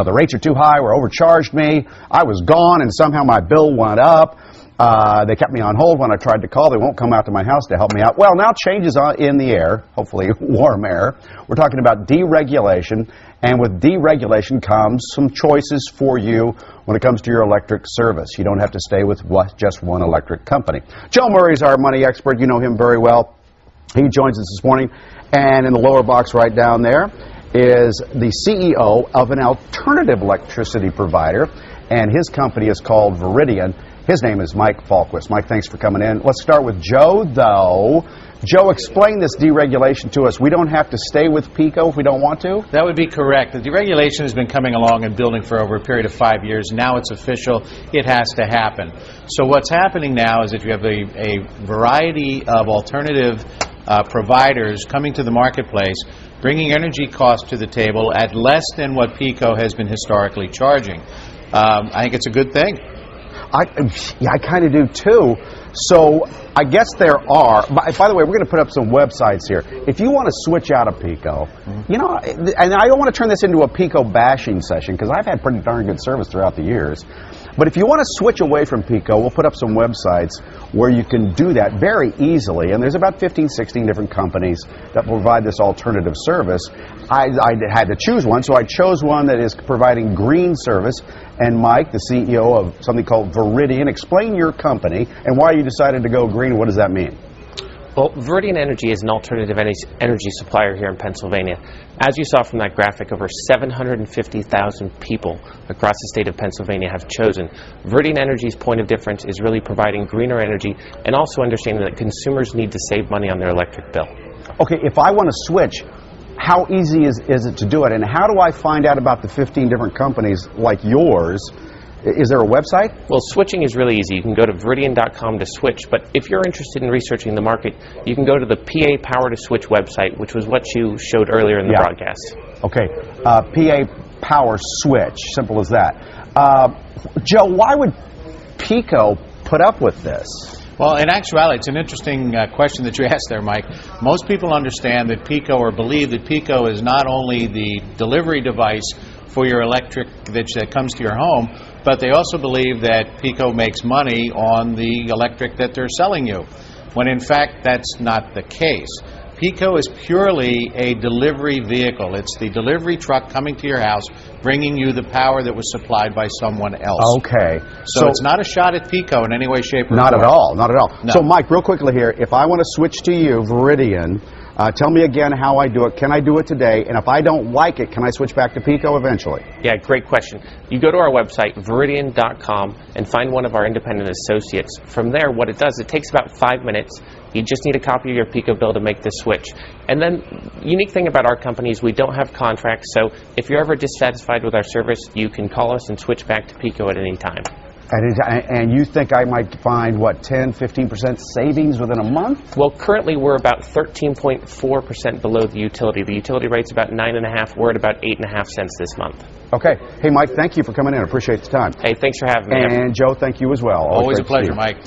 The rates are too high, or overcharged me. I was gone, and somehow my bill went up. They kept me on hold when I tried to call. They won't come out to my house to help me out. Well, now changes in the air, hopefully warm air. We're talking about deregulation, and with deregulation comes some choices for you when it comes to your electric service. You don't have to stay with just one electric company. Joe Murray is our money expert. You know him very well. He joins us this morning, and in the lower box right down there is the CEO of an alternative electricity provider, and his company is called Viridian. His name is Mike Falquist. Mike, thanks for coming in. Let's start with Joe, though. Joe, explain this deregulation to us. We don't have to stay with PECO if we don't want to? That would be correct. The deregulation has been coming along and building for over a period of 5 years. Now it's official. It has to happen. So what's happening now is that you have a variety of alternative providers coming to the marketplace, bringing energy costs to the table at less than what PECO has been historically charging. I think it's a good thing. I kind of do too. So I guess there are, by the way, we're going to put up some websites here. If you want to switch out of PECO, you know, and I don't want to turn this into a PECO bashing session because I've had pretty darn good service throughout the years. But if you want to switch away from PECO, we'll put up some websites where you can do that very easily. And there's about 15, 16 different companies that provide this alternative service. I had to choose one, so I chose one that is providing green service. And Mike, the CEO of something called Viridian, explain your company and why you decided to go green. What does that mean? Well, Viridian Energy is an alternative energy supplier here in Pennsylvania. As you saw from that graphic, over 750,000 people across the state of Pennsylvania have chosen. Viridian Energy's point of difference is really providing greener energy and also understanding that consumers need to save money on their electric bill. Okay, if I want to switch, how easy is it to do it? And how do I find out about the 15 different companies like yours? Is there a website? Well, switching is really easy. You can go to Viridian.com to switch, but if you're interested in researching the market, you can go to the PA Power to Switch website, which was what you showed earlier in the broadcast. Okay, PA Power Switch, simple as that. Joe, why would PECO put up with this? Well, in actuality, it's an interesting question that you asked there, Mike. Most people understand that PECO, or believe that PECO, is not only the delivery device for your electric that comes to your home, but they also believe that PECO makes money on the electric that they're selling you, when in fact that's not the case. PECO is purely a delivery vehicle. It's the delivery truck coming to your house, bringing you the power that was supplied by someone else. Okay. So it's not a shot at PECO in any way, shape, or form. Not at all, not at all. No. So Mike, real quickly here, if I want to switch to you, Viridian, tell me again how I do it. Can I do it today? And if I don't like it, can I switch back to PECO eventually? Yeah, great question. You go to our website, Viridian.com, and find one of our independent associates. From there, what it does, it takes about 5 minutes. You just need a copy of your PECO bill to make the switch. And then, unique thing about our company is we don't have contracts, so if you're ever dissatisfied with our service, you can call us and switch back to PECO at any time. And you think I might find, what, 10, 15% savings within a month? Well, currently we're about 13.4% below the utility. The utility rate's about 9.5. We're at about 8.5 cents this month. Okay. Hey, Mike, thank you for coming in. I appreciate the time. Hey, thanks for having me. And Joe, thank you as well. Always a pleasure, Mike.